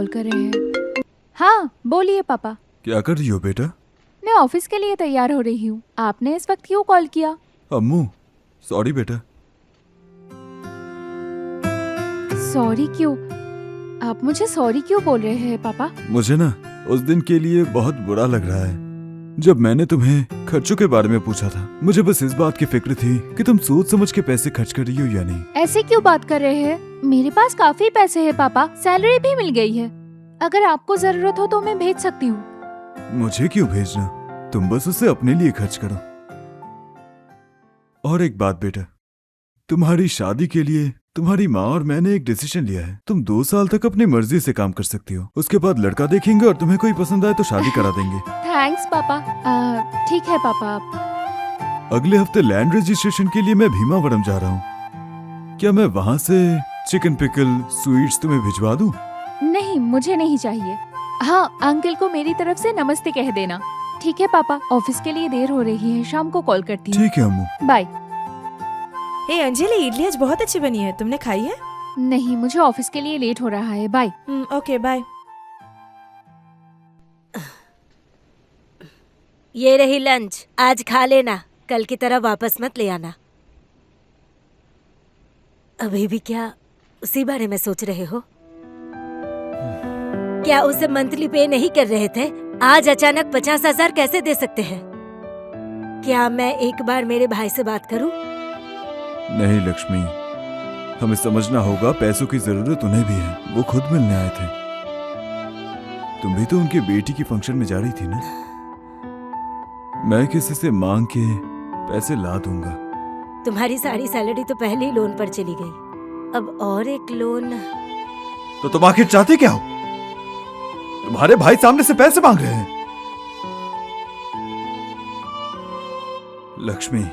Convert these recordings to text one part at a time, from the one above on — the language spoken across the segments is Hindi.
कॉल कर रहे हैं। हाँ बोलिए पापा। क्या कर रही हो बेटा? मैं ऑफिस के लिए तैयार हो रही हूँ। आपने इस वक्त क्यों कॉल किया? अम्मू सॉरी बेटा। सॉरी क्यों? आप मुझे सॉरी क्यों बोल रहे हैं पापा? मुझे ना उस दिन के लिए बहुत बुरा लग रहा है जब मैंने तुम्हें खर्चों के बारे में पूछा था। मुझे बस इस बात की फिक्र थी कि तुम सोच समझ के पैसे खर्च कर रही हो या नहीं। ऐसे क्यों बात कर रहे हैं? मेरे पास काफी पैसे हैं पापा, सैलरी भी मिल गई है। अगर आपको जरूरत हो तो मैं भेज सकती हूँ। मुझे क्यों भेजना, तुम बस उसे अपने लिए खर्च करो। और एक बात बेटा, तुम्हारी शादी के लिए तुम्हारी माँ और मैंने एक डिसीजन लिया है। तुम 2 साल तक अपनी मर्जी से काम कर सकती हो। उसके बाद लड़का देखेंगे और तुम्हें कोई पसंद आए तो शादी करा देंगे। थैंक्स पापा। ठीक है पापा। अगले हफ्ते लैंड रजिस्ट्रेशन के लिए मैं भीमावरम जा रहा हूँ। क्या मैं वहाँ से चिकन पिकल स्वीट्स तुम्हें भिजवा दूँ? नहीं मुझे नहीं चाहिए। हाँ अंकल को मेरी तरफ से नमस्ते कह देना। ठीक है पापा, ऑफिस के लिए देर हो रही है, शाम को कॉल करती हूँ। ठीक है अम्मू। बाय। हे अंजलि, इडली आज बहुत अच्छी बनी है, तुमने खाई है? नहीं मुझे ऑफिस के लिए लेट हो रहा है। बाय। Okay bye. ये रही लंच, आज खा लेना, कल की तरह वापस मत ले आना। अभी भी क्या उसी बारे में सोच रहे हो? क्या उसे मंथली पे नहीं कर रहे थे? आज अचानक 50,000 कैसे दे सकते हैं? क्या मैं एक बार मेरे भाई से बात करूं? नहीं लक्ष्मी, हमें समझना होगा पैसों की जरूरत उन्हें भी है। वो खुद मिलने आए थे। तुम भी तो उनके बेटी की फंक्शन में जा रही थी ना। मैं किसी से मांग के पैसे ला दूंगा। तुम्हारी सारी सैलरी तो पहले ही लोन पर चली गई, अब और एक लोन। तो तुम आखिर चाहते क्या हो? तुम्हारे भाई सामने से पैसे मांग रहे हैं। लक्ष्मी,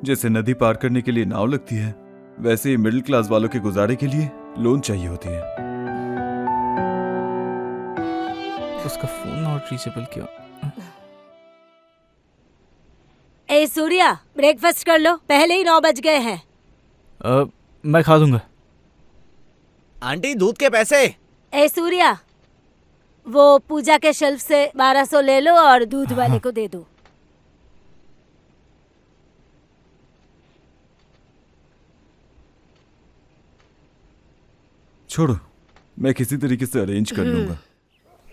जैसे नदी पार करने के लिए नाव लगती है, वैसे ही मिडिल क्लास वालों के गुजारे के लिए लोन चाहिए होती है। उसका फोन नॉट रीचेबल क्यों? ए सूर्या, ब्रेकफास्ट कर लो, पहले ही 9 बज गए हैं। मैं खा दूंगा। आंटी दूध के पैसे। ए सूर्या, वो पूजा के शेल्फ से 1200 ले लो और दूध वाले को दे दो। छोड़ो, मैं किसी तरीके से अरेंज कर लूंगा।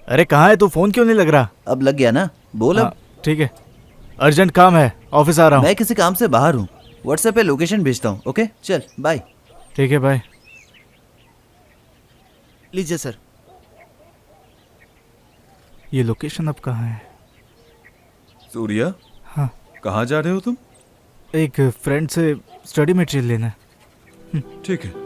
अरे कहाँ है तू? फोन क्यों नहीं लग रहा? अब लग गया ना, बोल अब। ठीक है, अर्जेंट काम है, ऑफिस आ रहा हूँ। मैं किसी काम से बाहर हूँ, व्हाट्सएप पे लोकेशन भेजता हूँ। ओके चल बाय। ठीक है बाय। लीजिए सर। ये लोकेशन अब कहाँ है? सूर्या, हाँ कहाँ जा रहे हो तुम? एक फ्रेंड से स्टडी मटेरियल लेना है। ठीक है।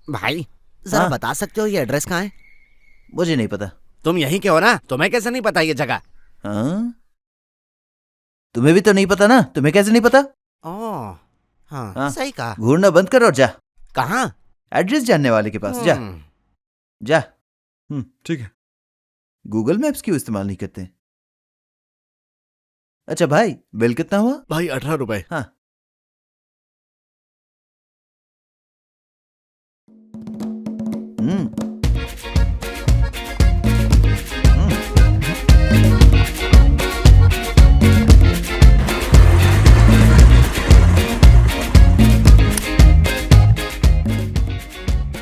भाई जरा हाँ? बता सकते हो ये एड्रेस कहाँ है? मुझे नहीं पता। तुम यहीं के हो ना, तुम्हें कैसे नहीं पता ये जगह? हाँ? तुम्हें भी तो नहीं पता ना, तुम्हें कैसे नहीं पता? ओह हाँ, हाँ। सही कहा। घूरना बंद कर और जा। कहाँ? एड्रेस जानने वाले के पास जा। जा। ठीक है। गूगल मैप्स क्यों इस्तेमाल नहीं करते? अच्छा भाई, बिल कितना हुआ? भाई 18 रुपए। हाँ।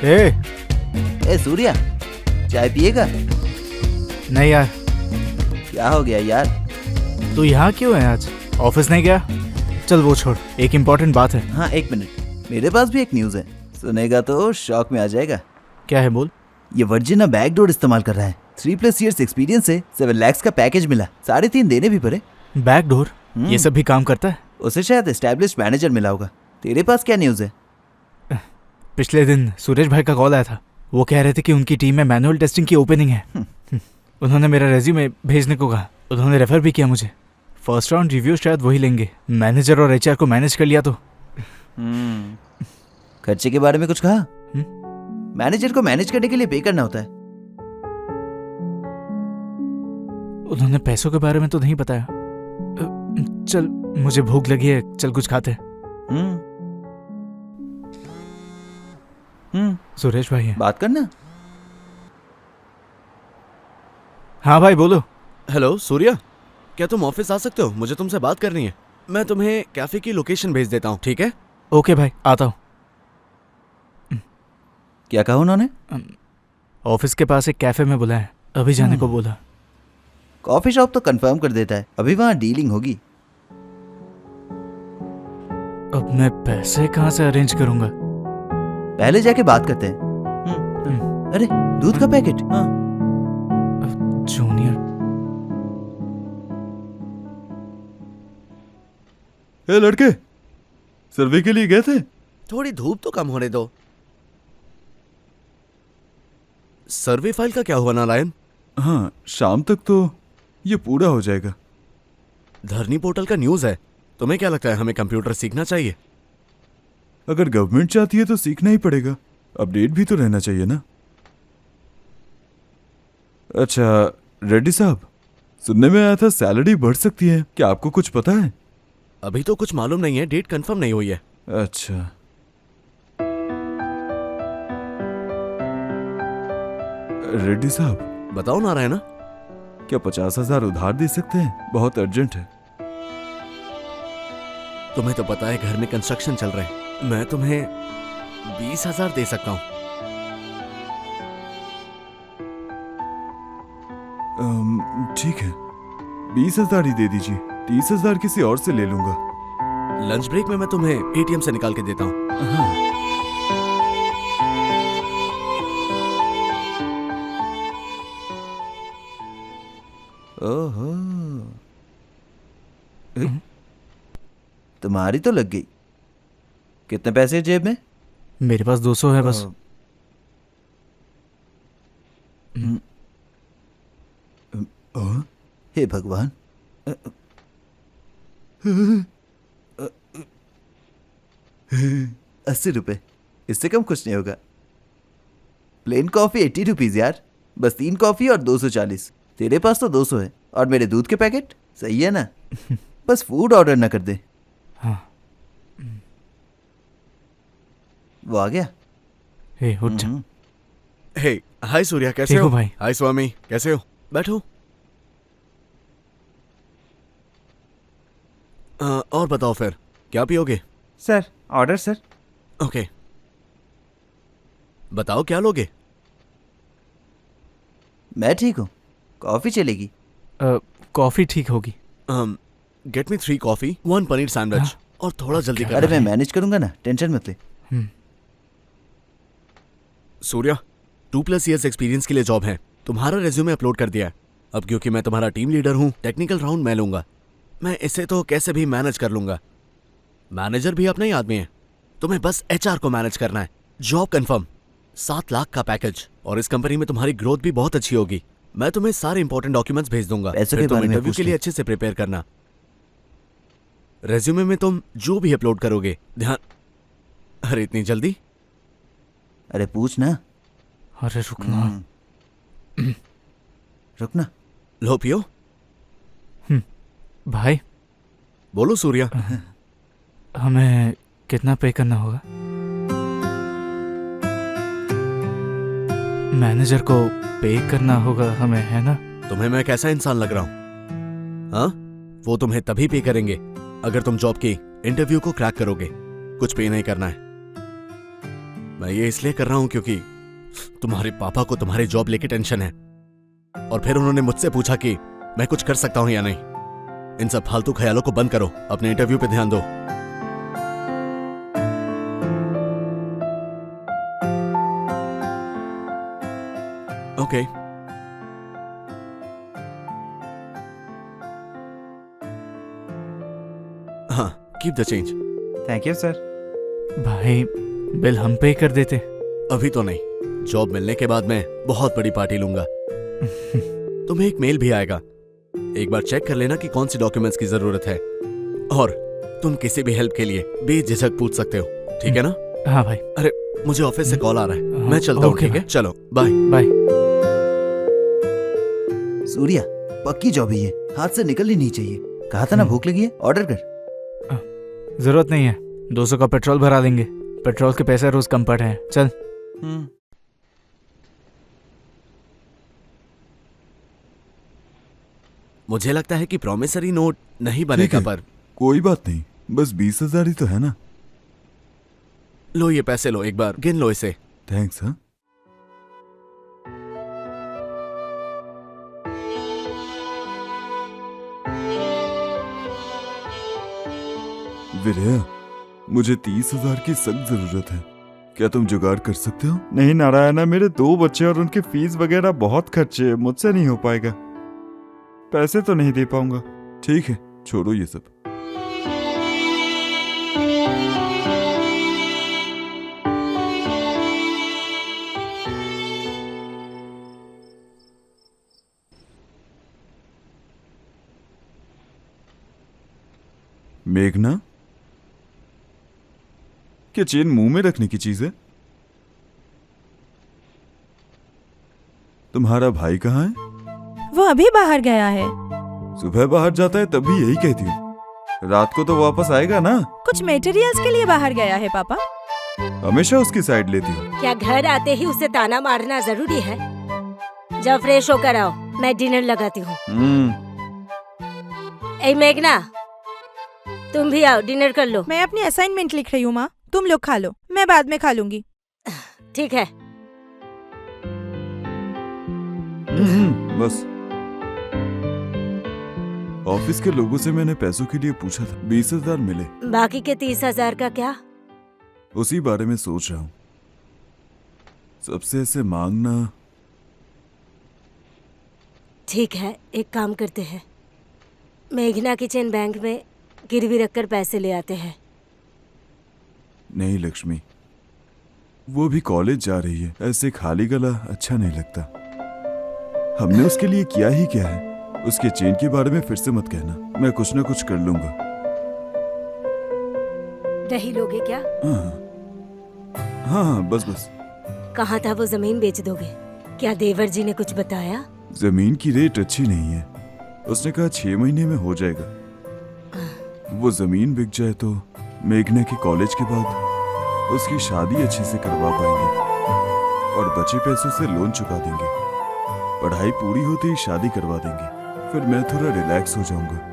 ए सूर्या, चाय पिएगा? नहीं यार। क्या हो गया यार? तू यहाँ क्यों है आज? ऑफिस नहीं गया? चल वो छोड़, एक इम्पोर्टेंट बात है। हाँ एक मिनट, मेरे पास भी एक न्यूज़ है, सुनेगा तो शॉक में आ जाएगा। क्या है बोल। ये वर्जिन अब बैकडोर इस्तेमाल कर रहा है। 3+ years एक्सपीरियंस से 7 lakhs का पैकेज मिला, 3.5 देने भी पड़े। बैकडोर? ये सब भी काम करता है? उसे शायद एस्टैब्लिश्ड मैनेजर मिला होगा। तेरे पास क्या न्यूज़ है? पिछले दिन सुरेश भाई का कॉल आया था। वो कह रहे थे कि उनकी टीम में मैनुअल टेस्टिंग की ओपनिंग है। उन्होंने मेरा रेज्यूमे भेजने को कहा। उन्होंने रेफर भी किया मुझे। फर्स्ट राउंड रिव्यू शायद वही लेंगे। मैनेजर और एचआर को मैनेज कर लिया तो। खर्चे के बारे में कुछ कहा? मैनेजर को मैनेज करने के लिए पे करना होता है। उन्होंने पैसों के बारे में तो नहीं बताया। चल, मुझे भूख लगी है, चल कुछ खाते हैं। सुरेश भाई है। बात करना। हाँ भाई बोलो। हेलो सूर्या, क्या तुम ऑफिस आ सकते हो? मुझे तुमसे बात करनी है। मैं तुम्हें कैफे की लोकेशन भेज देता हूँ, ठीक है? ओके भाई, आता हूँ। क्या कहा उन्होंने? ऑफिस के पास एक कैफे में बुलाया है, अभी जाने को बोला। कॉफी शॉप तो कंफर्म कर देता है, अभी वहाँ डीलिंग होगी। अब मैं पैसे कहाँ से अरेंज करूंगा? पहले जाके बात करते हैं। अरे दूध का पैकेट। हाँ। जूनियर। ए लड़के, सर्वे के लिए गए थे? थोड़ी धूप तो कम होने दो। सर्वे फाइल का क्या हुआ नारायण? हाँ, शाम तक तो ये पूरा हो जाएगा। धरनी पोर्टल का न्यूज़ है। तुम्हें क्या लगता है हमें कंप्यूटर सीखना चाहिए? अगर गवर्नमेंट चाहती है तो सीखना ही पड़ेगा, अपडेट भी तो रहना चाहिए ना। अच्छा रेड्डी साहब, सुनने में आया था सैलरी बढ़ सकती है, क्या आपको कुछ पता है? अभी तो कुछ मालूम नहीं है, डेट कंफर्म नहीं हुई है। अच्छा, रेड्डी साहब। बताओ नारायण। क्या 50,000 उधार दे सकते हैं? बहुत अर्जेंट है। तुम्हें तो पता है घर में कंस्ट्रक्शन चल रहे हैं। मैं तुम्हें 20,000 दे सकता हूँ। ठीक है, 20,000 ही दे दीजिए। 30,000 किसी और से ले लूंगा। लंच ब्रेक में मैं तुम्हें एटीएम से निकाल के देता हूँ। हाँ। ओहो, तुम्हारी तो लग गई। कितने पैसे जेब में? मेरे पास 200 है बस। हे भगवान। 80 रुपए, इससे कम कुछ नहीं होगा। प्लेन कॉफी 80 रुपीज यार, बस 3 कॉफी और 240। तेरे पास तो 200 है, और मेरे दूध के पैकेट। सही है ना? बस फूड ऑर्डर ना कर दे। हाँ। वो आ गया। हे उठ जा। हे, हाय सूर्या, कैसे ठीक हो? हो भाई? हाय स्वामी, कैसे हो? बैठो। और बताओ फिर, क्या पियोगे? Sir order sir. ओके, बताओ क्या लोगे? मैं ठीक हूँ, कॉफी चलेगी। कॉफी ठीक होगी। Get me 3 coffee, 1 paneer sandwich, और थोड़ा जल्दी अरे करना। मैं मैनेज करूंगा ना, टेंशन मत ले। सूर्या, 2+ ईयर्स एक्सपीरियंस के लिए जॉब है। तुम्हारा रेज्यूमे अपलोड कर दिया है। अब क्योंकि मैं तुम्हारा टीम लीडर हूँ, टेक्निकल राउंड मैं लूंगा। मैं इसे तो कैसे भी मैनेज कर लूंगा। मैनेजर भी अपना ही आदमी है। तुम्हें बस एचआर को मैनेज करना है। जॉब कंफर्म, 7 लाख का पैकेज, और इस कंपनी में तुम्हारी ग्रोथ भी बहुत अच्छी होगी। मैं तुम्हें सारे इंपॉर्टेंट डॉक्यूमेंट्स भेज दूंगा। पैसों फिर के तुम बारे में इंटरव्यू पूछ के लिए ले। अच्छे से प्रिपेयर करना। रेज्यूमे में तुम जो भी अपलोड करोगे, ध्यान। अरे इतनी जल्दी? अरे पूछ ना। अरे रुकना। रुकना। लो पियो। भाई बोलो सूर्या। हमें कितना पे करना होगा? मैनेजर को पे करना होगा हमें, है ना? तुम्हें मैं कैसा इंसान लग रहा हूं? हाँ, वो तुम्हें तभी पे करेंगे अगर तुम जॉब की इंटरव्यू को क्रैक करोगे। कुछ पे नहीं करना है। मैं ये इसलिए कर रहा हूं क्योंकि तुम्हारे पापा को तुम्हारी जॉब लेके टेंशन है, और फिर उन्होंने मुझसे पूछा कि मैं कुछ कर सकता हूं या नहीं। इन सब फालतू ख्यालों को बंद करो, अपने इंटरव्यू पे ध्यान दो। ओके। हाँ, keep the change. Thank you sir. भाई बिल हम पे कर देते। अभी तो नहीं, जॉब मिलने के बाद मैं बहुत बड़ी पार्टी लूंगा। तुम्हें एक मेल भी आएगा, एक बार चेक कर लेना कि कौन सी डॉक्यूमेंट्स की जरूरत है, और तुम किसी भी हेल्प के लिए बेझिझक पूछ सकते हो, ठीक है ना? हाँ भाई, अरे मुझे ऑफिस से कॉल आ रहा है, मैं चलता हूँ। ओके ठीक है, चलो बाय। बाय। सूर्या, पक्की जॉब है ये, हाथ से निकलनी नहीं चाहिए। कहा था ना भूख लगी है, ऑर्डर कर। जरूरत नहीं है, 200 का पेट्रोल भरा देंगे। पेट्रोल के पैसे रोज कम पड़ रहे हैं। चल। मुझे लगता है कि प्रॉमिसरी नोट नहीं बनेगा, ठीक है। पर कोई बात नहीं, बस 20,000 ही तो है ना। लो ये पैसे लो, एक बार गिन लो इसे। थैंक्स। हाँ, विजया, मुझे 30,000 की सख्त जरूरत है। क्या तुम जुगाड़ कर सकते हो? नहीं नारायणा, मेरे 2 बच्चे और उनकी फीस वगैरह बहुत खर्चे, मुझसे नहीं हो पाएगा। पैसे तो नहीं दे पाऊंगा। ठीक है, छोड़ो ये सब। मेघना, क्या चेन मुंह में रखने की चीज है? तुम्हारा भाई कहाँ है? वो अभी बाहर गया है। सुबह बाहर जाता है तब भी यही कहती हूँ। रात को तो वापस आएगा ना? कुछ मटेरियल्स के लिए बाहर गया है पापा। हमेशा उसकी साइड लेती हूँ। क्या घर आते ही उसे ताना मारना जरूरी है? जब फ्रेश होकर आओ, मैं डिनर लगाती हूँ। ए मेघना, तुम भी आओ, डिनर कर लो। मैं अपनी असाइनमेंट लिख रही हूँ माँ, तुम लोग खा लो, मैं बाद में खा लूंगी। ठीक है। बस। ऑफिस के लोगों से मैंने पैसों के लिए पूछा था, 20,000 मिले। बाकी के 30,000 का क्या? उसी बारे में सोच रहा हूँ। सबसे ऐसे मांगना। ठीक है, एक काम करते हैं, मेघना किचन बैंक में गिरवी रखकर पैसे ले आते हैं। नहीं लक्ष्मी, वो भी कॉलेज जा रही है, ऐसे खाली गला अच्छा नहीं लगता। हमने उसके लिए किया ही क्या है? उसके चेन के बारे में फिर से मत कहना, मैं कुछ ना कुछ कर लूंगा। नहीं लोगे क्या? हाँ, बस बस। कहाँ था वो जमीन बेच दोगे? क्या देवर जी ने कुछ बताया? जमीन की रेट अच्छी नहीं है, उसने कहा 6 महीने में हो जाएगा। वो जमीन बिक जाए तो मेघना के कॉलेज के बाद उसकी शादी अच्छे से करवा पाएंगे और बचे पैसों से लोन चुका देंगे। पढ़ाई पूरी होते ही शादी करवा देंगे, फिर मैं थोड़ा रिलैक्स हो जाऊंगा।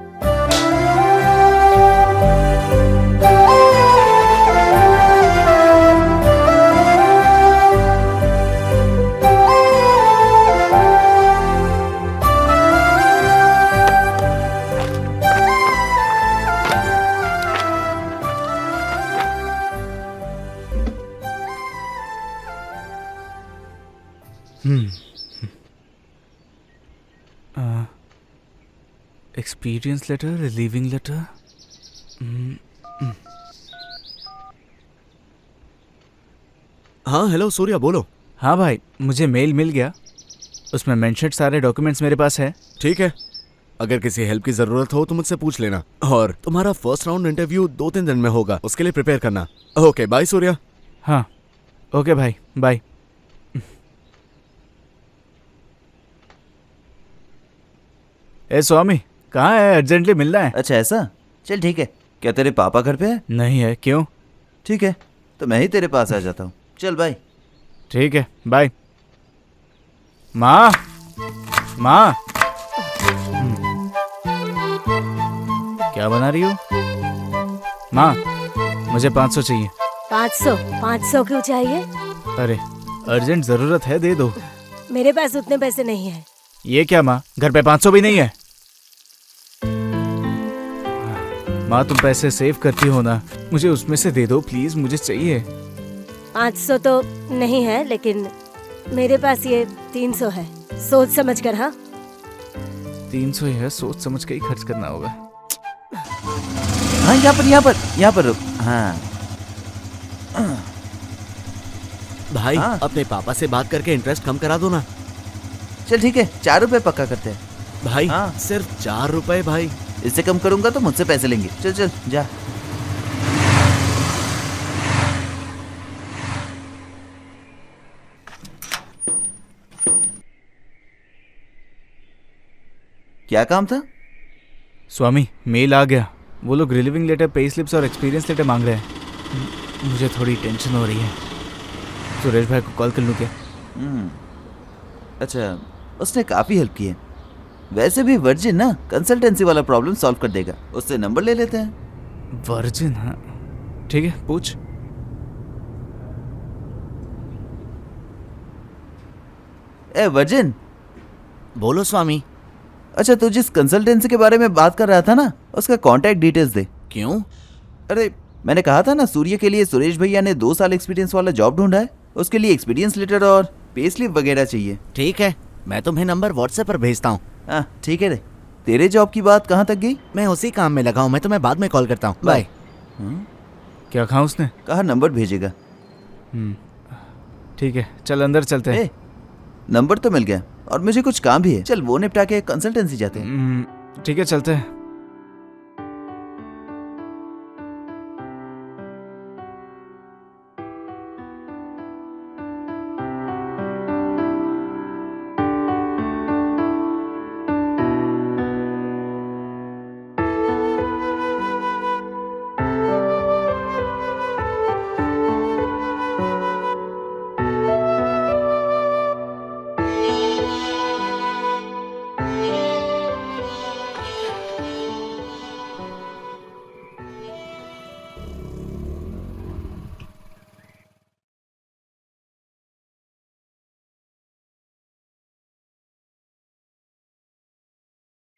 Experience letter, relieving letter. हाँ हेलो सूर्या, बोलो। हाँ भाई, मुझे मेल मिल गया, उसमें मेंशन्ड सारे डॉक्यूमेंट्स मेरे पास है। ठीक है, अगर किसी हेल्प की जरूरत हो तो मुझसे पूछ लेना। और तुम्हारा फर्स्ट राउंड इंटरव्यू 2-3 दिन में होगा, उसके लिए प्रिपेयर करना। Okay bye Surya. हाँ ओके भाई, बाय। ए स्वामी, कहाँ है? अर्जेंटली मिलना है। अच्छा ऐसा, चल ठीक है। क्या तेरे पापा घर पे है? नहीं है। क्यों? ठीक है, तो मैं ही तेरे पास आ जाता हूँ। चल बाय। ठीक है, बाय। माँ, माँ। क्या बना रही हो? माँ, मुझे 500 चाहिए। 500 क्यों चाहिए? अरे अर्जेंट जरूरत है, दे दो। मेरे पास उतने पैसे नहीं है। ये क्या माँ, घर पे 500 भी नहीं है? माँ तुम पैसे सेव करती हो ना, मुझे उसमें से दे दो प्लीज, मुझे चाहिए। 500 तो नहीं है, लेकिन मेरे पास ये 300 है। सोच समझ कर। हाँ 300 ही है, सोच समझ के ही खर्च करना होगा। हाँ यहाँ पर रुक। हाँ भाई हाँ। अपने पापा से बात करके इंटरेस्ट कम करा दो ना। चल ठीक है, 4 रुपए पक्का करते हैं। भाई हाँ। सिर्फ 4 रुपए भाई। इससे कम करूंगा तो मुझसे पैसे लेंगे। चल चल जा। क्या काम था? स्वामी, मेल आ गया। वो लोग रिलीविंग लेटर, पे स्लिप्स और एक्सपीरियंस लेटर मांग रहे हैं। मुझे थोड़ी टेंशन हो रही है। सुरेश भाई को कॉल कर लूँ क्या? अच्छा, उसने काफ़ी हेल्प की है। वैसे भी वर्जिन ना कंसल्टेंसी वाला प्रॉब्लम सॉल्व कर देगा। उससे नंबर ले लेते हैं। वर्जिन? हाँ ठीक है, पूछ। ए वर्जिन, बोलो स्वामी। अच्छा तू जिस कंसल्टेंसी के बारे में बात कर रहा था ना, उसका कांटेक्ट डिटेल्स दे। क्यों? अरे मैंने कहा था ना, सूर्य के लिए सुरेश भैया ने 2 साल एक्सपीरियंस वाला जॉब ढूंढा है। उसके लिए एक्सपीरियंस लेटर और पे स्लिप वगैरह चाहिए। ठीक है, मैं तुम्हें नंबर व्हाट्सएप पर भेजता हूँ। हाँ ठीक है रे। तेरे जॉब की बात कहाँ तक गई? मैं उसी काम में लगा हूँ, मैं तुम्हें बाद में कॉल करता हूँ। बाय। क्या कहा उसने? कहा नंबर भेजेगा। ठीक है, चल अंदर चलते हैं। ए, नंबर तो मिल गया और मुझे कुछ काम भी है। चल वो निपटा के कंसल्टेंसी जाते हैं। ठीक है, चलते हैं।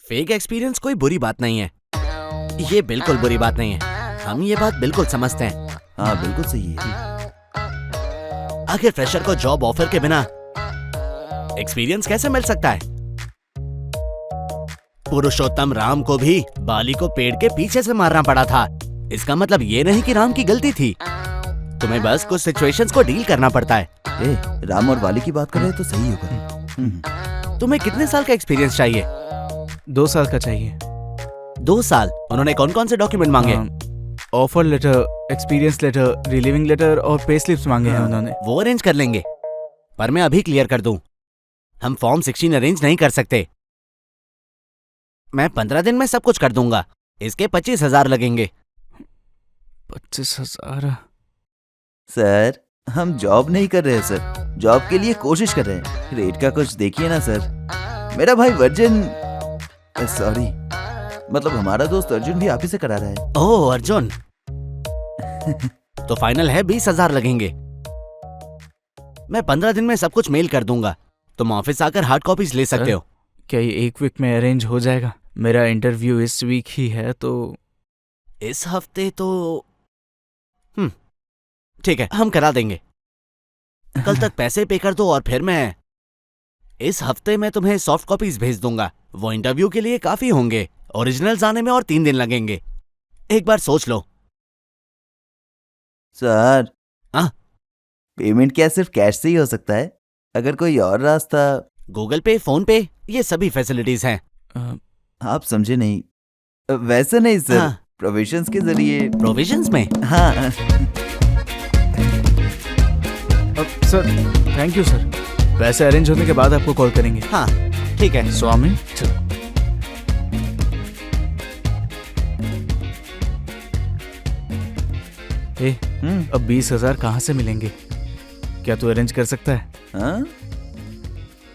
फेक एक्सपीरियंस कोई बुरी बात नहीं है, ये बिल्कुल बुरी बात नहीं है। हम ये बात बिल्कुल समझते हैं। हाँ बिल्कुल सही है। आखिर फ्रेशर को जॉब ऑफर के बिना एक्सपीरियंस कैसे मिल सकता है? पुरुषोत्तम राम को भी बाली को पेड़ के पीछे से मारना पड़ा था। इसका मतलब ये नहीं कि राम की गलती थी। तुम्हें बस कुछ सिचुएशंस को डील करना पड़ता है। ए, राम और बाली की बात कर रहे हैं तो सही होगा। तुम्हें कितने साल का एक्सपीरियंस चाहिए? 2 साल का चाहिए। 2 साल? उन्होंने कौन कौन से डॉक्यूमेंट मांगे? Offer letter, experience letter, relieving letter और पे स्लिप्स मांगे हैं उन्होंने। वो अरेंज कर लेंगे, पर मैं अभी क्लियर कर दूं, हम फॉर्म 16 अरेंज नहीं कर सकते। मैं 15 दिन में सब कुछ कर दूंगा। इसके 25,000 लगेंगे। 25,000? सर हम जॉब नहीं कर रहे सर, जॉब के लिए कोशिश कर रहे हैं। रेट का कुछ देखिए ना सर। मेरा भाई वर्जिन, सॉरी मतलब हमारा दोस्त अर्जुन भी आप ही से करा रहा है। ओह अर्जुन। तो फाइनल है 20,000 लगेंगे। मैं 15 दिन में सब कुछ मेल कर दूंगा। तुम ऑफिस आकर हार्ड कॉपीज ले सकते हो। क्या ये 1 वीक में अरेंज हो जाएगा? मेरा इंटरव्यू इस वीक ही है तो। इस हफ्ते तो ठीक है, हम करा देंगे। कल तक पैसे पे कर दो और फिर मैं इस हफ्ते में तुम्हें सॉफ्ट कॉपीज भेज दूंगा। वो इंटरव्यू के लिए काफी होंगे। ओरिजिनल्स आने में और 3 दिन लगेंगे। एक बार सोच लो। सर हाँ? पेमेंट क्या सिर्फ कैश से ही हो सकता है? अगर कोई और रास्ता? गूगल पे, फोन पे, ये सभी फैसिलिटीज हैं। आप समझे नहीं। वैसे नहीं सर, हाँ। प्रोविजंस के जरिए। प्रोविजंस में? हाँ सर थैंक यू सर। वैसे अरेंज होने के बाद आपको कॉल करेंगे। हाँ ठीक है। स्वामी चलो। अब 20,000 कहाँ से मिलेंगे? क्या तू अरेंज कर सकता है? हाँ?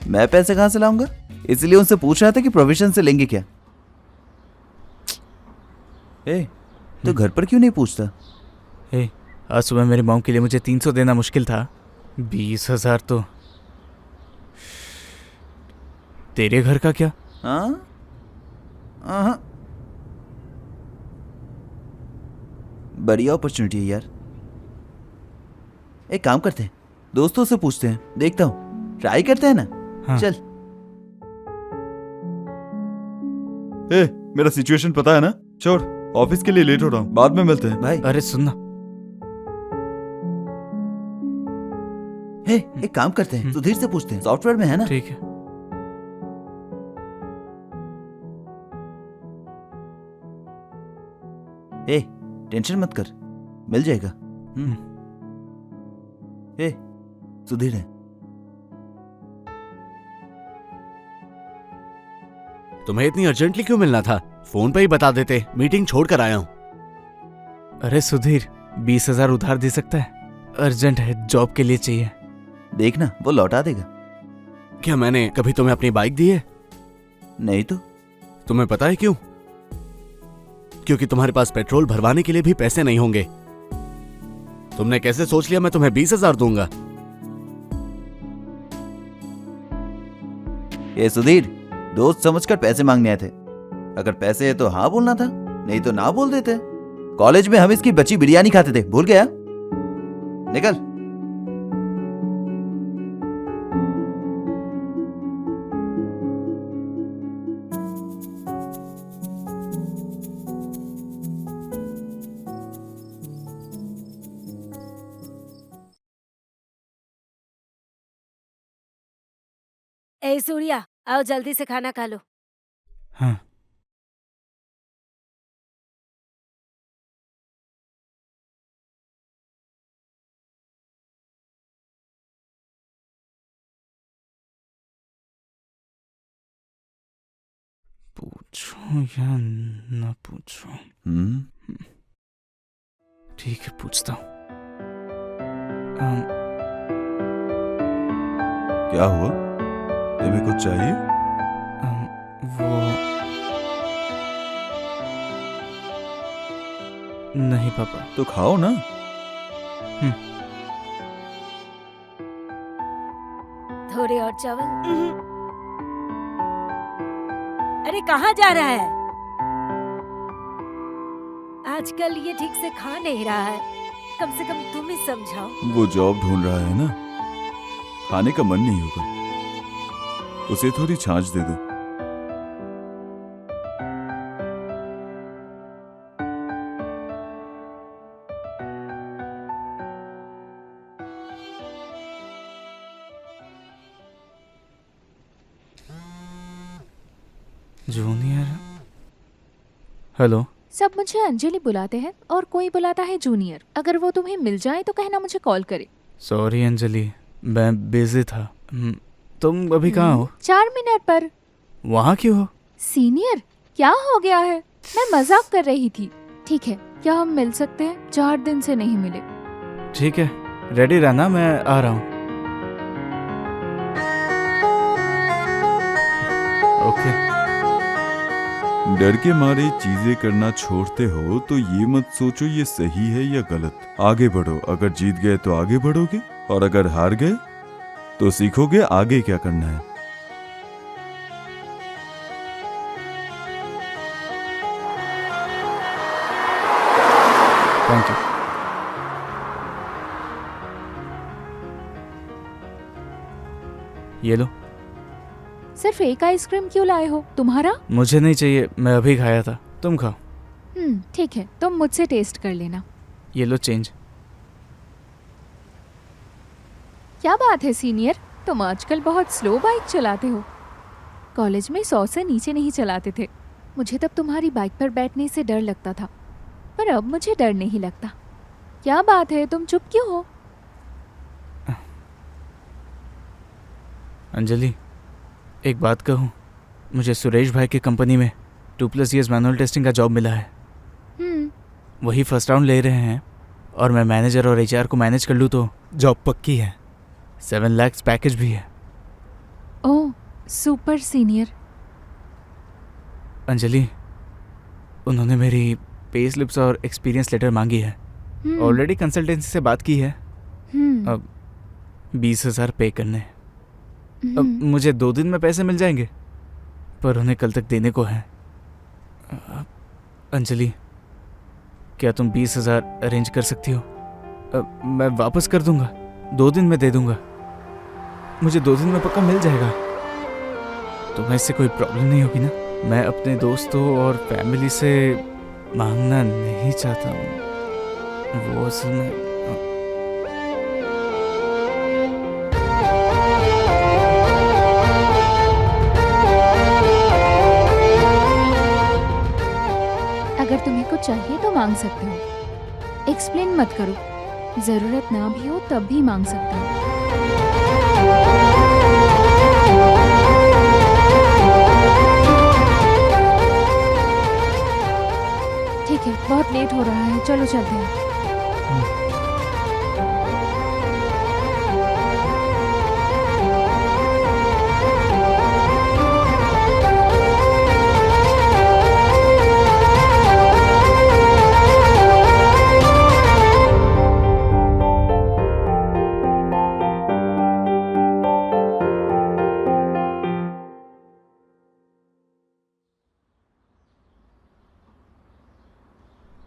मैं पैसे कहाँ से लाऊंगा? इसलिए उनसे पूछ रहा था कि प्रोविजन से लेंगे क्या। तो घर पर क्यों नहीं पूछता? आज सुबह मेरी मॉम के लिए मुझे 300 देना मुश्किल था। 20,000 तो। तेरे घर का क्या? हाँ? बढ़िया अपॉर्चुनिटी है यार। एक काम करते हैं, दोस्तों से पूछते हैं, देखता हूँ, ट्राई करते हैं ना। हाँ। चल। ए, मेरा सिचुएशन पता है ना? छोड़, ऑफिस के लिए लेट हो रहा हूँ, बाद में मिलते हैं। भाई अरे सुनना। एक काम करते हैं, सुधीर से पूछते हैं, सॉफ्टवेयर में है ना। ठीक है। टेंशन मत कर, मिल जाएगा। सुधीर है। तुम्हें इतनी अर्जेंटली क्यों मिलना था? फोन पे ही बता देते, मीटिंग छोड़ कर आया हूँ। अरे सुधीर, 20,000 उधार दे सकता है? अर्जेंट है, जॉब के लिए चाहिए। देखना वो लौटा देगा। क्या मैंने कभी तुम्हें अपनी बाइक दी है? नहीं तो तुम्हें पता है क्यों? क्योंकि तुम्हारे पास पेट्रोल भरवाने के लिए भी पैसे नहीं होंगे। तुमने कैसे सोच लिया मैं तुम्हें 20,000 दूंगा? ये सुधीर, दोस्त समझकर पैसे मांगने आए थे। अगर पैसे है तो हाँ बोलना था, नहीं तो ना बोल देते। कॉलेज में हम इसकी बची बिरयानी खाते थे, भूल गया? निकल। ए सूर्या, आओ जल्दी से खाना खा लो। हाँ। पूछो या ना पूछो? ठीक है, पूछता हूँ। क्या हुआ? तुम्हें कुछ चाहिए? वो नहीं पापा। तो खाओ ना। थोड़े और चावल। अरे कहाँ जा रहा है? आजकल ये ठीक से खा नहीं रहा है, कम से कम तुम ही समझाओ। वो जॉब ढूंढ रहा है ना, खाने का मन नहीं होगा। उसे थोड़ी छाछ दे दो। जूनियर। हेलो। सब मुझे अंजलि बुलाते हैं और कोई बुलाता है जूनियर। अगर वो तुम्हें मिल जाए तो कहना मुझे कॉल करे। सॉरी अंजलि, मैं बिजी था। तुम अभी कहाँ हो? 4 मिनट पर। वहाँ क्यों हो? सीनियर, क्या हो गया है? मैं मजाक कर रही थी। ठीक है, क्या हम मिल सकते हैं? 4 दिन से नहीं मिले। ठीक है, रेडी रहना, मैं आ रहा हूँ। ओके। डर के मारे चीजें करना छोड़ते हो तो ये मत सोचो ये सही है या गलत। आगे बढ़ो। अगर जीत गए तो आगे बढ़ोगे, और अगर हार गए तो सीखोगे आगे क्या करना है। Thank you. ये लो। सिर्फ एक आइसक्रीम क्यों लाए हो? तुम्हारा? मुझे नहीं चाहिए, मैं अभी खाया था, तुम खाओ। ठीक है, तुम मुझसे टेस्ट कर लेना। ये लो चेंज। क्या बात है सीनियर, तुम आजकल बहुत स्लो बाइक चलाते हो। कॉलेज में 100 से नीचे नहीं चलाते थे। मुझे तब तुम्हारी बाइक पर बैठने से डर लगता था, पर अब मुझे डर नहीं लगता। क्या बात है, तुम चुप क्यों हो? अंजलि, एक बात कहूँ, मुझे सुरेश भाई की कंपनी में 2+ ईयर्स मैनुअल टेस्टिंग का जॉब मिला है। वही फर्स्ट राउंड ले रहे हैं, और मैं मैनेजर और HR को मैनेज कर लूँ तो जॉब पक्की है। 7 लाख पैकेज भी है। ओह सुपर सीनियर। अंजलि, उन्होंने मेरी पे स्लिप्स और एक्सपीरियंस लेटर मांगी है। ऑलरेडी कंसल्टेंसी से बात की है। अब 20,000 पे करने हैं। अब मुझे 2 दिन में पैसे मिल जाएंगे, पर उन्हें कल तक देने को है। अंजलि, क्या तुम 20,000 अरेंज कर सकती हो? मैं वापस कर दूंगा, 2 दिन में दे दूंगा। मुझे 2 दिन में पक्का मिल जाएगा। तुम्हें इससे कोई प्रॉब्लम नहीं होगी ना? मैं अपने दोस्तों और फैमिली से मांगना नहीं चाहता हूँ। वो असल में अगर तुम्हें कुछ चाहिए तो मांग सकते हो। एक्सप्लेन मत करो, जरूरत ना भी हो तब भी मांग सकते हो। चलते हैं।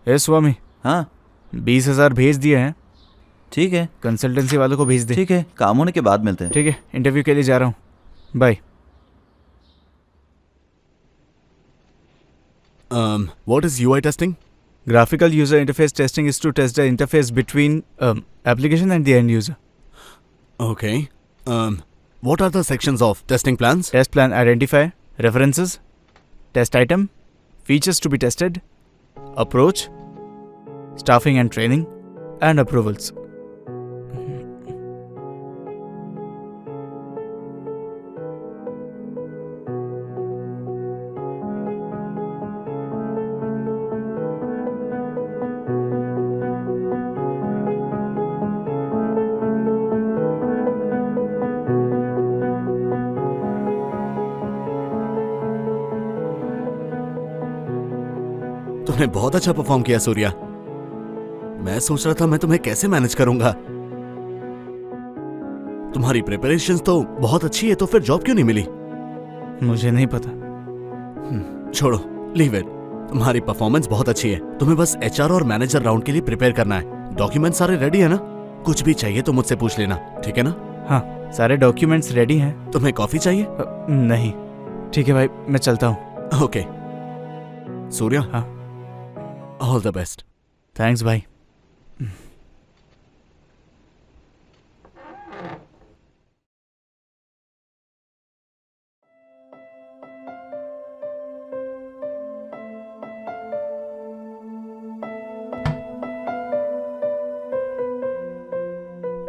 ए स्वामी, हाँ 20,000 भेज दिए हैं, ठीक है, कंसल्टेंसी वालों को भेज दे। ठीक है, काम होने के बाद मिलते हैं। ठीक है, इंटरव्यू के लिए जा रहा हूँ, bye. What is UI testing? Graphical user interface testing is to test the interface between application and the end user. Okay. What are the sections of testing plans? Test plan identifier, references, test item, features to be tested, approach, staffing and training, and approvals. तुमने बहुत अच्छा परफॉर्म किया सूर्या। मैं सोच रहा था मैं तुम्हें कैसे मैनेज करूंगा। तुम्हारी प्रिपरेशंस तो बहुत अच्छी है, तो फिर जॉब क्यों नहीं मिली? मुझे नहीं पता। छोड़ो, लीव इट। तुम्हारी परफॉर्मेंस बहुत अच्छी है, तुम्हें बस एचआर और मैनेजर राउंड के लिए प्रिपेयर करना है। डॉक्यूमेंट सारे रेडी है ना? कुछ भी चाहिए तो मुझसे पूछ लेना, ठीक है ना? हाँ, सारे डॉक्यूमेंट्स रेडी हैं। तुम्हें कॉफी चाहिए? नहीं, ठीक है भाई, मैं चलता हूँ। ओके सूर्या, हाँ, ऑल द बेस्ट। थैंक्स भाई।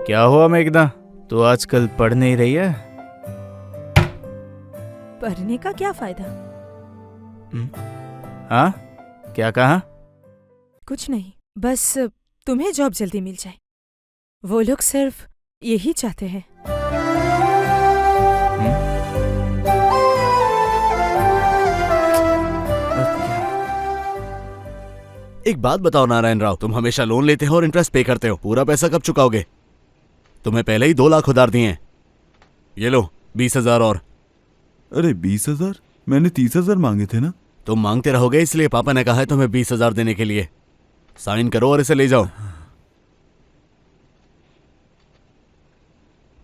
क्या हुआ मेघना, तू आजकल पढ़ नहीं रही है? पढ़ने का क्या फायदा? हाँ, क्या कहा? कुछ नहीं, बस तुम्हें जॉब जल्दी मिल जाए। वो लोग सिर्फ यही चाहते हैं। एक बात बताओ नारायण राव, तुम हमेशा लोन लेते हो और इंटरेस्ट पे करते हो, पूरा पैसा कब चुकाओगे? तुम्हें पहले ही 2 लाख उधार दिए हैं, ये लो 20,000 और। अरे 20,000? मैंने 30,000 मांगे थे ना। तुम मांगते रहोगे, इसलिए पापा ने कहा है तुम्हें 20,000 देने के लिए। साइन करो और इसे ले जाओ।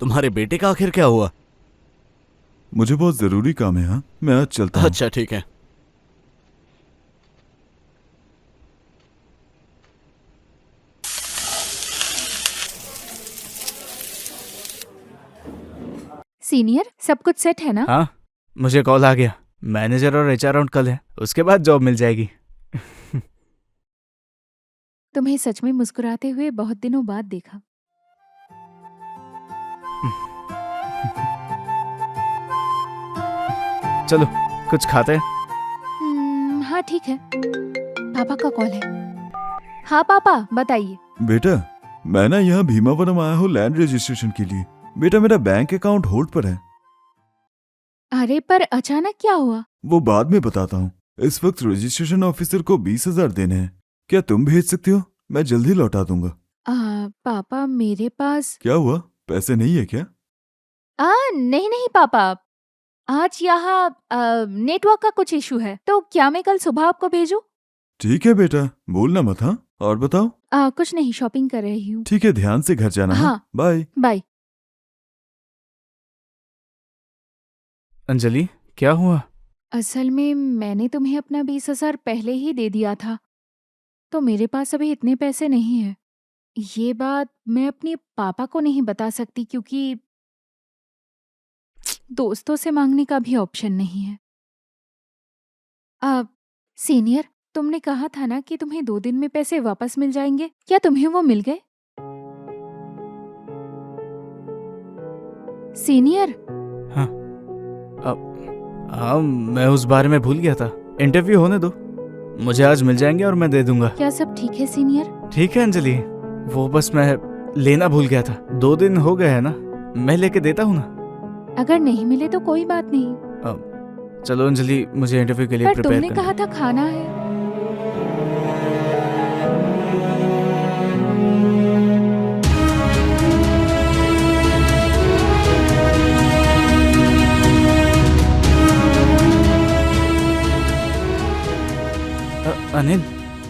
तुम्हारे बेटे का आखिर क्या हुआ? मुझे बहुत जरूरी काम है, हाँ मैं आज चलता हूँ। अच्छा ठीक है। सीनियर, सब कुछ सेट है ना? हाँ, मुझे कॉल आ गया। मैनेजर और एचआर राउंड कल है, उसके बाद जॉब मिल जाएगी। तुम्हें सच में मुस्कुराते हुए बहुत दिनों बाद देखा। चलो कुछ खाते हैं। हाँ ठीक है। पापा का कॉल है। हाँ पापा, बताइए। बेटा, मैं ना यहाँ भीमावरम आया हूँ लैंड रजिस्ट्रेशन के लिए। बेटा, मेरा बैंक अकाउंट होल्ड पर है। अरे पर अचानक क्या हुआ? वो बाद में बताता हूँ। इस वक्त रजिस्ट्रेशन ऑफिसर को 20,000 देने हैं। क्या तुम भेज सकती हो? मैं जल्दी लौटा दूंगा। पापा, मेरे पास। क्या हुआ, पैसे नहीं है क्या? नहीं नहीं पापा, आज यहाँ नेटवर्क का कुछ इशू है, तो क्या मैं कल सुबह आपको भेजूं? ठीक है बेटा, भूलना मत। हाँ, और बताओ। कुछ नहीं, शॉपिंग कर रही हूँ। ठीक है, ध्यान से घर जाना। हाँ। Bye bye. अंजलि, क्या हुआ? असल में मैंने तुम्हें अपना 20,000 पहले ही दे दिया था, तो मेरे पास अभी इतने पैसे नहीं हैं। ये बात मैं अपने पापा को नहीं बता सकती, क्योंकि दोस्तों से मांगने का भी ऑप्शन नहीं है। सीनियर, तुमने कहा था ना कि तुम्हें 2 दिन में पैसे वापस मिल जाएंगे, क्या तुम्हें वो मिल गए? सीनियर। हाँ, मैं उस बारे में भूल गया था। इंटरव्यू होने दो, मुझे आज मिल जाएंगे और मैं दे दूंगा। क्या सब ठीक है सीनियर? ठीक है अंजलि, वो बस मैं लेना भूल गया था। 2 दिन हो गए हैं ना, मैं लेके देता हूँ ना। अगर नहीं मिले तो कोई बात नहीं, चलो अंजलि, मुझे इंटरव्यू के लिए पर प्रिपेयर तुमने करना कहा था खाना है। अनिल,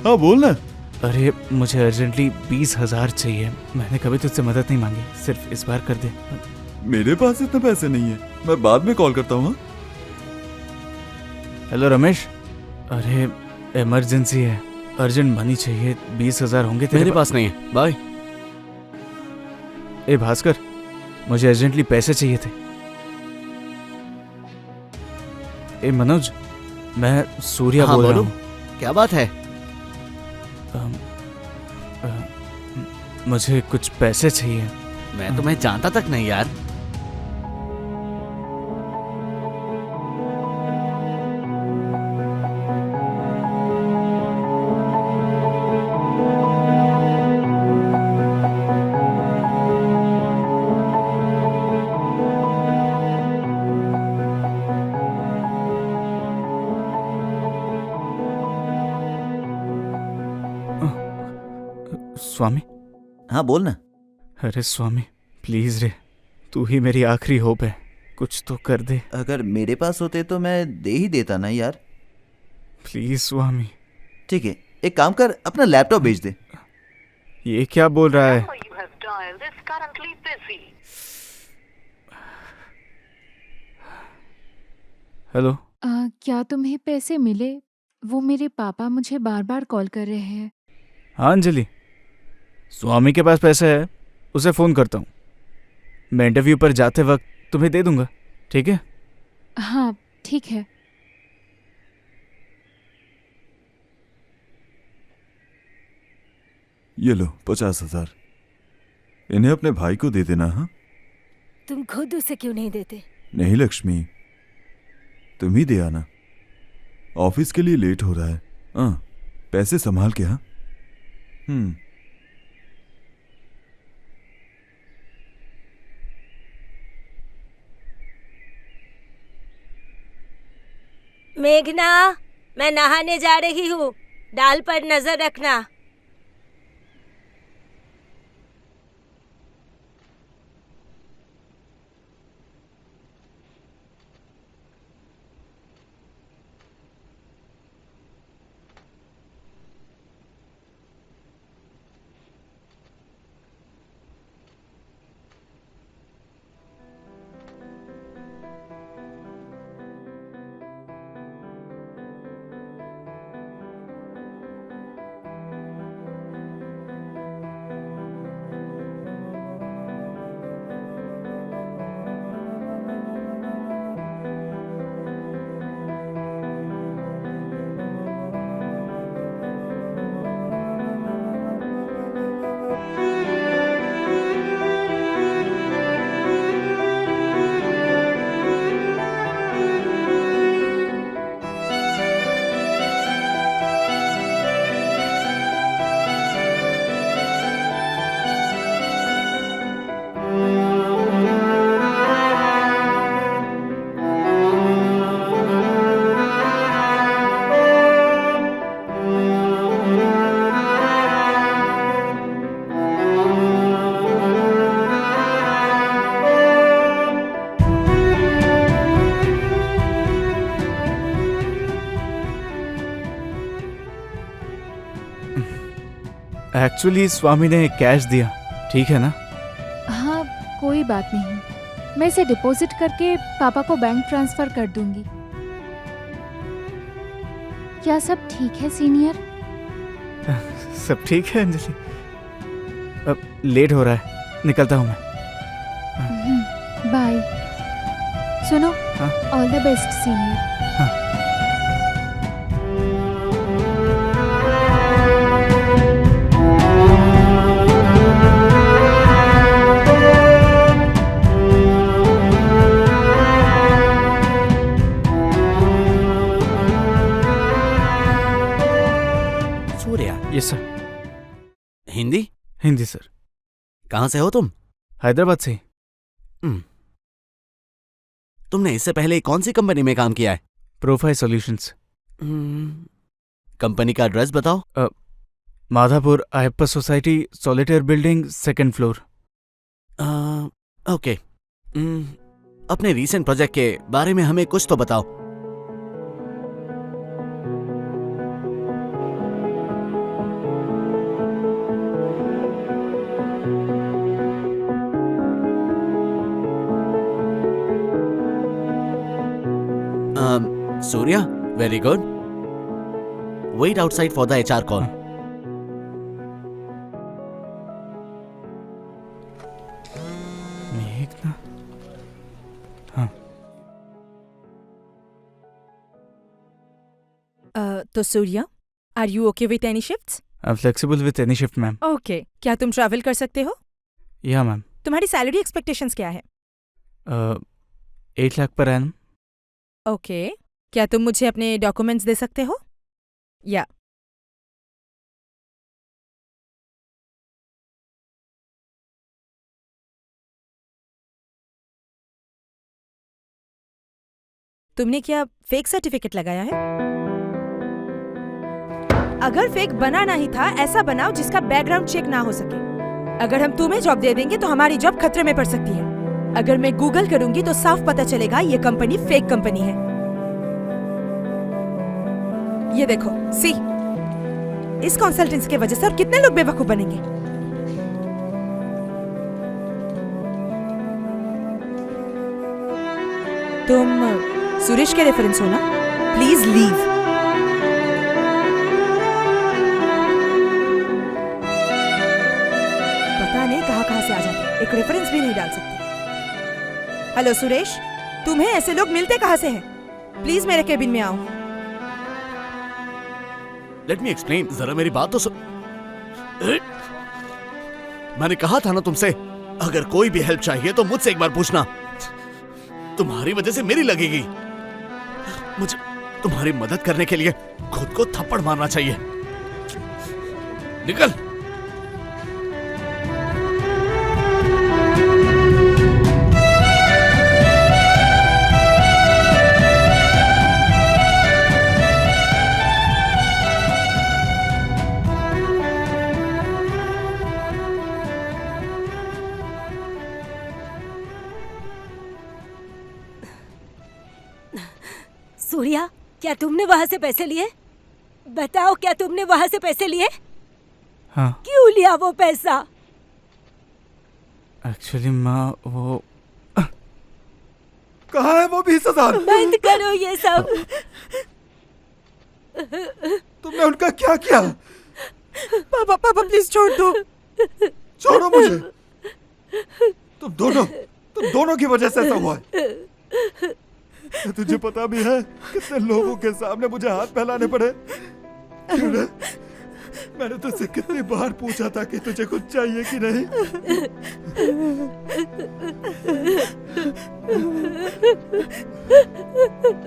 हाँ बोल ना। अरे मुझे अर्जेंटली 20,000 चाहिए। मैंने कभी तुझसे मदद नहीं मांगी, सिर्फ इस बार कर दे। मेरे पास इतने पैसे नहीं है, मैं बाद में कॉल करता हूँ। हाँ? हेलो रमेश, अरे इमरजेंसी है, अर्जेंट मनी चाहिए। 20,000 होंगे तेरे मेरे पास नहीं है, बाय। ए भास्कर, मुझे अर्जेंटली पैसे चाहिए थे। ए मनोज, मैं सूर्या हाँ, बोल रहा बोलो। हूँ। क्या बात है? अम, अ, मुझे कुछ पैसे चाहिए। मैं तुम्हें जानता तक नहीं यार। स्वामी, हाँ बोल ना। अरे स्वामी प्लीज रे, तू ही मेरी आखिरी होप है, कुछ तो कर दे अगर मेरे पास होते तो मैं दे ही देता ना यार। प्लीज स्वामी। ठीक है, एक काम कर, अपना लैपटॉप भेज दे। ये क्या बोल रहा है? you have dialed is currently busy. Hello, क्या तुम्हें पैसे मिले? वो मेरे पापा मुझे बार बार कॉल कर रहे हैं। हाँ अंजलि, स्वामी के पास पैसे है, उसे फोन करता हूँ। मैं इंटरव्यू पर जाते वक्त तुम्हें दे दूंगा, ठीक है? हाँ ठीक है। ये लो 50,000, इन्हें अपने भाई को दे देना। हाँ तुम खुद उसे क्यों नहीं देते? नहीं लक्ष्मी, तुम ही दे आना, ऑफिस के लिए लेट हो रहा है। हाँ, पैसे संभाल के। हाँ मेघना, मैं नहाने जा रही हूँ, दाल पर नजर रखना। एक्चुअली स्वामी ने कैश दिया, ठीक है ना? हाँ कोई बात नहीं, मैं इसे डिपॉजिट करके पापा को बैंक ट्रांसफर कर दूंगी। क्या सब ठीक है सीनियर? सब ठीक है अंजलि, अब लेट हो रहा है, निकलता हूँ मैं। बाय। सुनो, हाँ? All the best senior. Surya, yes sir. Hindi? Hindi sir. कहाँ से हो तुम? हैदराबाद से। तुमने इससे पहले कौन सी कंपनी में काम किया है? Profile solutions. कंपनी का एड्रेस बताओ। Madhapur Ayyappa society, solitaire building, 2nd floor. Okay. अपने रीसेंट प्रोजेक्ट के बारे में हमें कुछ तो बताओ। Surya, very good. Wait outside for the HR call. मेघना। हाँ। तो Surya, are you okay with any shifts? I am flexible with any shift ma'am. Okay, क्या तुम ट्रैवल कर सकते हो? या मैम। तुम्हारी सैलरी एक्सपेक्टेशंस क्या है? 8 लाख पर एनम। ओके, क्या तुम मुझे अपने डॉक्यूमेंट्स दे सकते हो? या तुमने क्या फेक सर्टिफिकेट लगाया है? अगर फेक बनाना ही था, ऐसा बनाओ जिसका बैकग्राउंड चेक ना हो सके। अगर हम तुम्हें जॉब दे देंगे तो हमारी जॉब खतरे में पड़ सकती है। अगर मैं गूगल करूंगी तो साफ पता चलेगा ये कंपनी फेक कंपनी है। ये देखो, सी, इस कंसल्टेंसी की वजह से और कितने लोग बेवकूफ बनेंगे। तुम सुरेश के रेफरेंस हो ना? Please leave. पता नहीं कहाँ से आ जाते, एक रेफरेंस भी नहीं डाल सकते। हेलो सुरेश, तुम्हें ऐसे लोग मिलते कहाँ से हैं? प्लीज मेरे केबिन में आओ। लेट मी एक्सप्लेन, जरा मेरी बात तो सुन। मैंने कहा था ना तुमसे, अगर कोई भी हेल्प चाहिए तो मुझसे एक बार पूछना। तुम्हारी वजह से मेरी लगेगी। मुझे तुम्हारी मदद करने के लिए खुद को थप्पड़ मारना चाहिए। निकल। सूर्या, क्या तुमने वहां से पैसे लिए? बताओ, क्या तुमने वहां से पैसे लिए? हाँ। क्यों लिया वो पैसा? एक्चुअली माँ, वो कहाँ है वो 20,000? बंद करो ये सब। तुमने उनका क्या किया? पापा पापा प्लीज छोड़ दो। छोड़ो मुझे। तुम दोनों की वजह से ऐसा हुआ है। तुझे पता भी है कितने लोगों के सामने मुझे हाथ फैलाने पड़े? क्यों रे? मैंने तुझसे कितनी बार पूछा था कि तुझे कुछ चाहिए कि नहीं?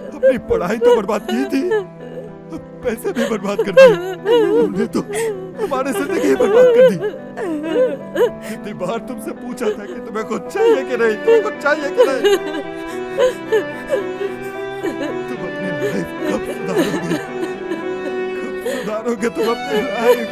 अपनी पढ़ाई तो बर्बाद की थी, पैसे भी बर्बाद कर दिए। तुमने तो हमारी जिंदगी ही बर्बाद कर दी। कितनी बार तुमसे पूछा था कि तुम्हें कुछ चाहिए कि नहीं, तुम्हें कुछ चाहिए कि नहीं? तुम अपनी लाइफ कब सुधारोगे? कब सुधारोगे तुम अपनी लाइफ?